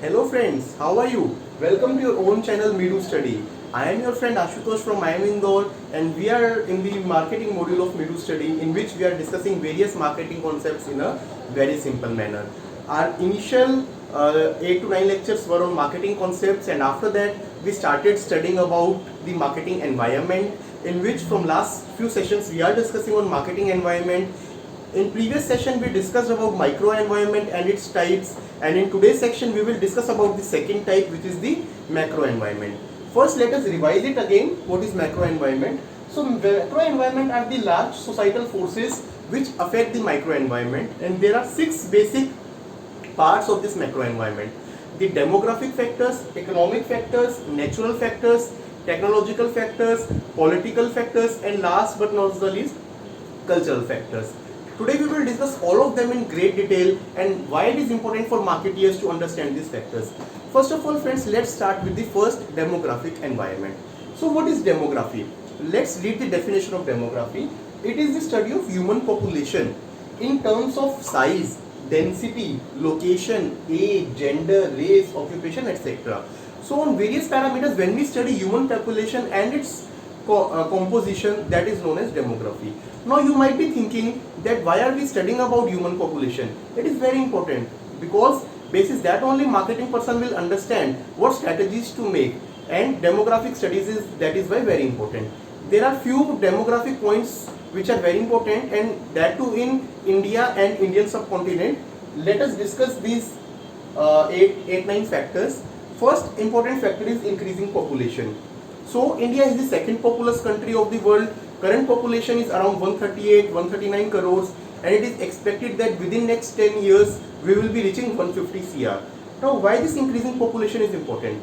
Hello friends, how are you? Welcome to your own channel Medu Study. I am your friend Ashutosh from I am Indore, and we are in the marketing module of Medu Study, in which we are discussing various marketing concepts in a very simple manner. Our initial 8 to 9 lectures were on marketing concepts, and after that we started studying about the marketing environment, in which from last few sessions we are discussing on marketing environment. In previous session we discussed about microenvironment and its types, and in today's section we will discuss about the second type, which is the macroenvironment. First, let us revise it again. What is macroenvironment? So macroenvironment are the large societal forces which affect the microenvironment, and there are 6 basic parts of this macroenvironment: the demographic factors, economic factors, natural factors, technological factors, political factors, and last but not the least, cultural factors. Today we will discuss all of them in great detail and why it is important for marketeers to understand these factors. First of all, friends, let's start with the first, demographic environment. So what is demography? Let's read the definition of demography. It is the study of human population in terms of size, density, location, age, gender, race, occupation, etc. So on various parameters, when we study human population and its composition, that is known as demography. Now you might be thinking that why are we studying about human population? It is very important because basis that only marketing person will understand what strategies to make, and demographic studies is why very important. There are few demographic points which are very important, and that too in India and Indian subcontinent. Let us discuss these 9 factors. First important factor is increasing population. So India is the second populous country of the world. Current population is around 138-139 crores, and it is expected that within next 10 years we will be reaching 150 CR. Now why this increasing population is important?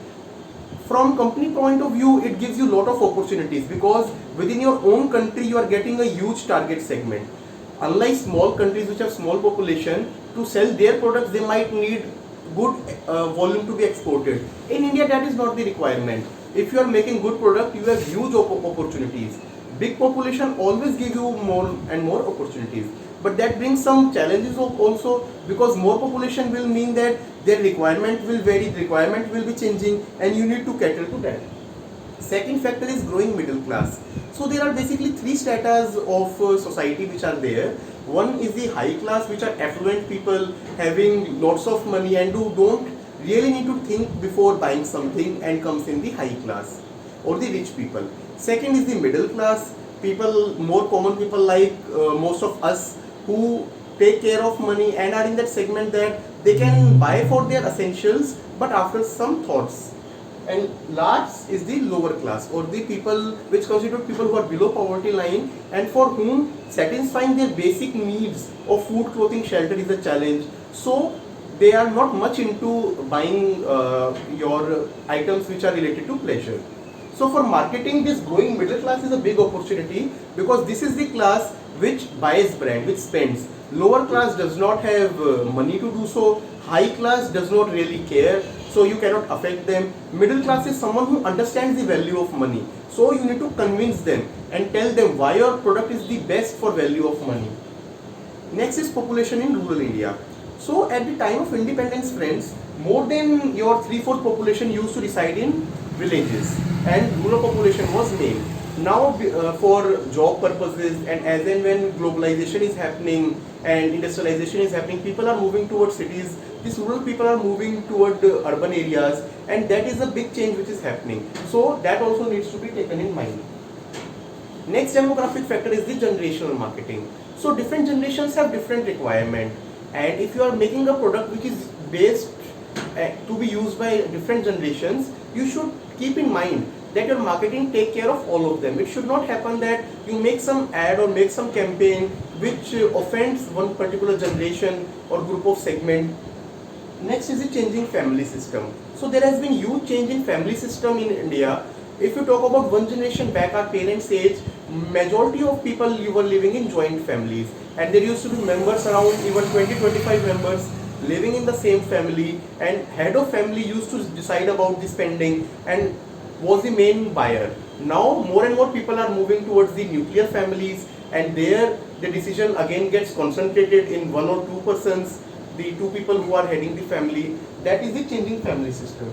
From company point of view, it gives you lot of opportunities because within your own country you are getting a huge target segment. Unlike small countries which have small population, to sell their products they might need good volume to be exported. In India that is not the requirement. If you are making good product, you have huge opportunities. Big population always give you more and more opportunities, but that brings some challenges also, because more population will mean that their requirement will vary, requirement will be changing, and you need to cater to that. Second factor is growing middle class. So there are basically 3 stratas of society which are there. One is the high class, which are affluent people having lots of money and who don't really need to think before buying something, and comes in the high class or the rich people. Second is the middle class people, more common people like most of us, who take care of money and are in that segment that they can buy for their essentials but after some thoughts. And last is the lower class, or the people which consider people who are below poverty line and for whom satisfying their basic needs of food, clothing, shelter is a challenge. So they are not much into buying your items which are related to pleasure. So for marketing, this growing middle class is a big opportunity because this is the class which buys brand, which spends. Lower class does not have money to do so. High class does not really care, so you cannot affect them. Middle class is someone who understands the value of money. So you need to convince them and tell them why your product is the best for value of money. Next is population in rural India. So at the time of independence, friends, more than your 3/4 population used to reside in villages, and rural population was main. Now for job purposes and as and when globalization is happening and industrialization is happening, people are moving towards cities. These rural people are moving toward urban areas, and that is a big change which is happening. So that also needs to be taken in mind. Next demographic factor is the generational marketing. So different generations have different requirement, and if you are making a product which is based to be used by different generations, you should keep in mind that your marketing take care of all of them. It should not happen that you make some ad or make some campaign which offends one particular generation or group of segment. Next is the changing family system. So there has been huge change in family system in India. If you talk about one generation back, our parents' age, majority of people you were living in joint families, and there used to be members around even 20-25 members living in the same family, and head of family used to decide about the spending and was the main buyer. Now more and more people are moving towards the nuclear families, and there the decision again gets concentrated in 1 or 2 persons. family, two people who are heading the family. That is the changing family system.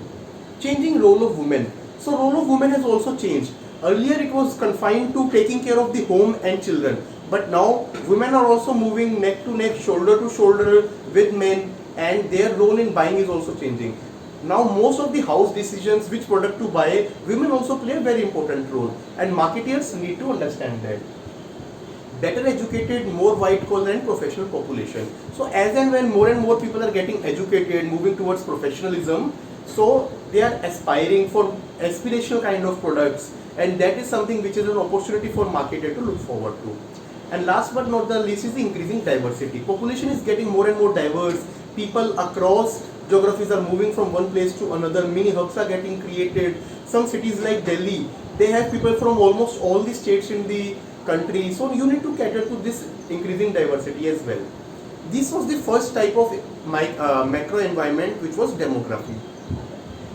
Changing role of women. So role of women has also changed. Earlier it was confined to taking care of the home and children, but now women are also moving neck to neck, shoulder to shoulder with men, and their role in buying is also changing. Now most of the house decisions, which product to buy, women also play a very important role, and marketeers need to understand that. Better educated, more white collar and professional population. So as and when more and more people are getting educated, moving towards professionalism, so they are aspiring for aspirational kind of products, and that is something which is an opportunity for marketer to look forward to. And last but not the least is the increasing diversity. Population is getting more and more diverse. People across geographies are moving from one place to another. Mini hubs are getting created. Some cities like Delhi, they have people from almost all the states in the country. So you need to cater to this increasing diversity as well. This was the first type of macro environment, which was demography.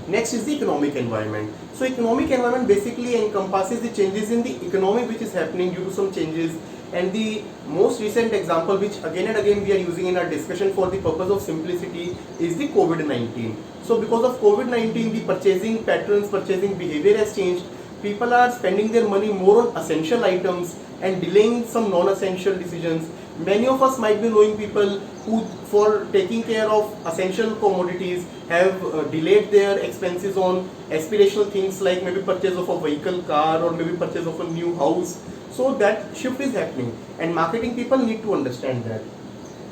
Next is the economic environment. So economic environment basically encompasses the changes in the economy which is happening due to some changes, and the most recent example, which again and again we are using in our discussion for the purpose of simplicity, is the COVID-19. So because of COVID-19, the purchasing patterns, purchasing behavior has changed. People are spending their money more on essential items and delaying some non-essential decisions. Many of us might be knowing people who, for taking care of essential commodities, have delayed their expenses on aspirational things like maybe purchase of a vehicle, car, or maybe purchase of a new house. So that shift is happening, and marketing people need to understand that.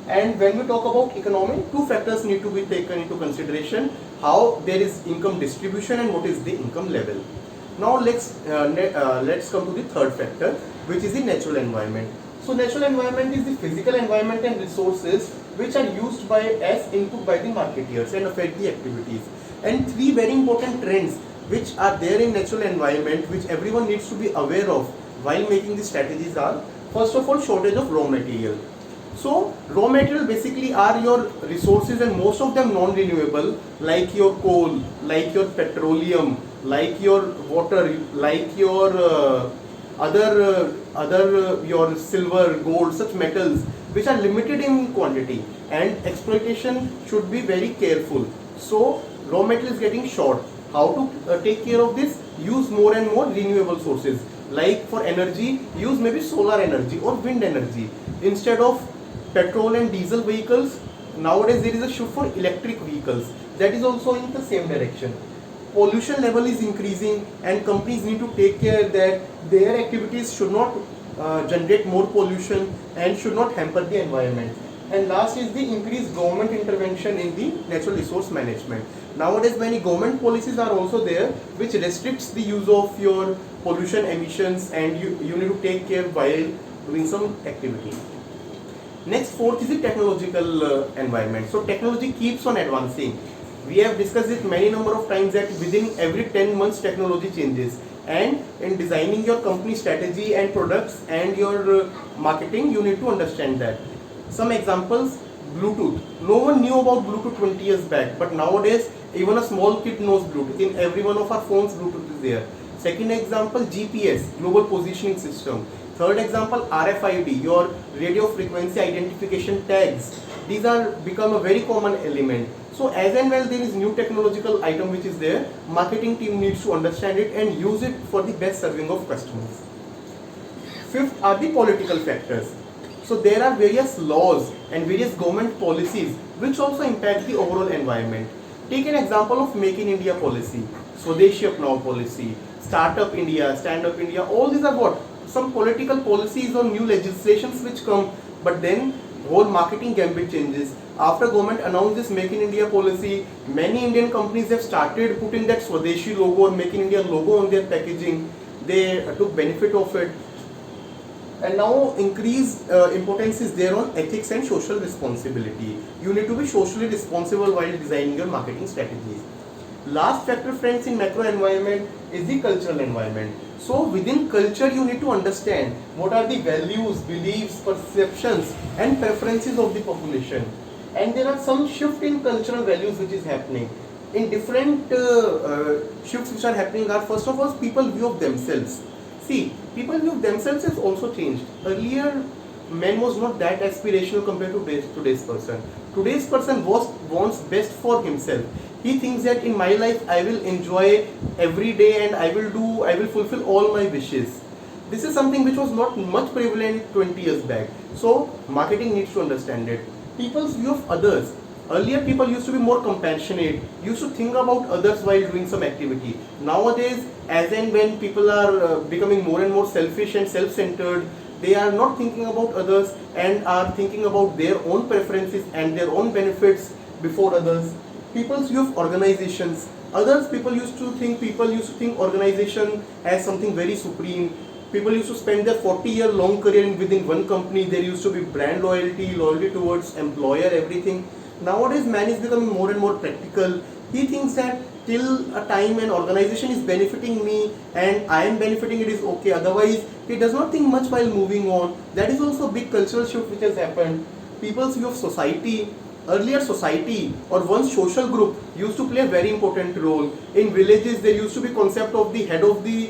And when we talk about economy, two factors need to be taken into consideration: how there is income distribution and what is the income level. Now let's come to the third factor, which is the natural environment. So natural environment is the physical environment and resources which are used by as input by the marketeers and affect the activities. And three very important trends which are there in natural environment, which everyone needs to be aware of while making the strategies are: first of all, shortage of raw material. So raw material basically are your resources, and most of them non-renewable, like your coal, like your petroleum, like your water, like your your silver, gold, such metals which are limited in quantity, and exploitation should be very careful. So raw material is getting short. How to take care of this? Use more and more renewable sources. Like for energy, use maybe solar energy or wind energy instead of petrol and diesel vehicles. Nowadays there is a shift for electric vehicles, that is also in the same direction. Pollution level is increasing, and companies need to take care that their activities should not generate more pollution and should not hamper the environment. And last is the increased government intervention in the natural resource management. Nowadays many government policies are also there which restricts the use of your pollution emissions, and you need to take care while doing some activity. Next, fourth is the technological environment. So technology keeps on advancing. We have discussed it many number of times that within every 10 months technology changes, and in designing your company strategy and products and your marketing, you need to understand that. Some examples: Bluetooth. No one knew about Bluetooth 20 years back, but nowadays even a small kid knows Bluetooth. In every one of our phones, Bluetooth is there. Second example, GPS, Global Positioning System. Third example, RFID, your radio frequency identification tags. These are become a very common element. So as and when there is new technological item which is there, marketing team needs to understand it and use it for the best serving of customers. Fifth are the political factors. So there are various laws and various government policies which also impact the overall environment. Take an example of Make in India policy, Swadeshi Apnao policy, Startup India, Stand Up India. All these are what? Some political policies or new legislations which come, but then whole marketing gambit changes. After government announced this Make in India policy, many Indian companies have started putting that Swadeshi logo or Make in India logo on their packaging. They took benefit of it. And now increased importance is there on ethics and social responsibility. You need to be socially responsible while designing your marketing strategies. Last factor, friends, in macro environment is the cultural environment. So within culture, you need to understand what are the values, beliefs, perceptions and preferences of the population. And there are some shift in cultural values which is happening. In different shifts which are happening are, first of all, people view of themselves. See, people view of themselves has also changed. Earlier, man was not that aspirational compared to today's person. Today's person wants best for himself. He thinks that in my life I will enjoy every day and I will fulfill all my wishes. This is something which was not much prevalent 20 years back. So marketing needs to understand it. People's view of others. Earlier people used to be more compassionate, used to think about others while doing some activity. Nowadays, as and when people are becoming more and more selfish and self-centered, they are not thinking about others and are thinking about their own preferences and their own benefits before others. People's view of organizations. People used to think organization as something very supreme. People used to spend their 40-year long career within one company. There used to be brand loyalty towards employer, everything. Nowadays, man is becoming more and more practical. He thinks that till a time an organization is benefiting me and I am benefiting, it is okay. Otherwise, he does not think much while moving on. That is also a big cultural shift which has happened. People's view of society. Earlier, society or one social group used to play a very important role. In villages, there used to be concept of the head of the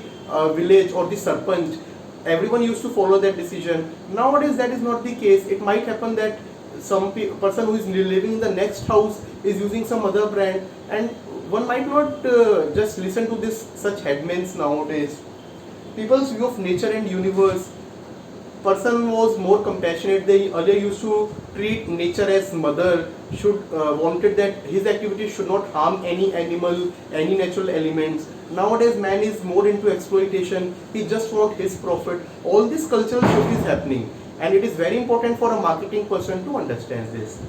village or the sarpanch. Everyone used to follow that decision. Nowadays, that is not the case. It might happen that some person who is living in the next house is using some other brand, and one might not just listen to this such headmans nowadays. People's view of nature and universe. Person was more compassionate. They earlier used to treat nature as mother. Wanted that his activities should not harm any animal, any natural elements. Nowadays, man is more into exploitation. He just wants his profit. All this cultural shift is happening, and it is very important for a marketing person to understand this.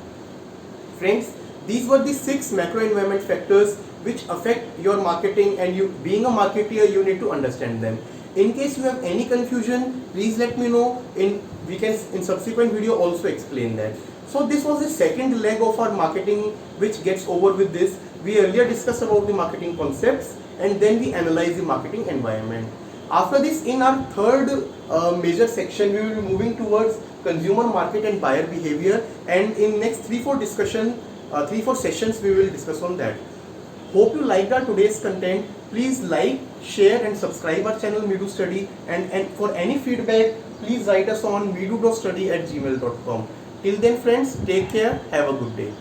Friends, these were the 6 macro environment factors which affect your marketing, and you, being a marketer, you need to understand them. In case you have any confusion, please let me know. We can in subsequent video also explain that. So this was the second leg of our marketing which gets over with this. We earlier discussed about the marketing concepts and then we analyze the marketing environment. After this, in our third major section, we will be moving towards consumer market and buyer behavior, and in next 3-4 sessions we will discuss on that. Hope you liked our today's content. Please like, share and subscribe our channel Medu Study, and for any feedback please write us on medu.study@gmail.com. Till then friends, take care, have a good day.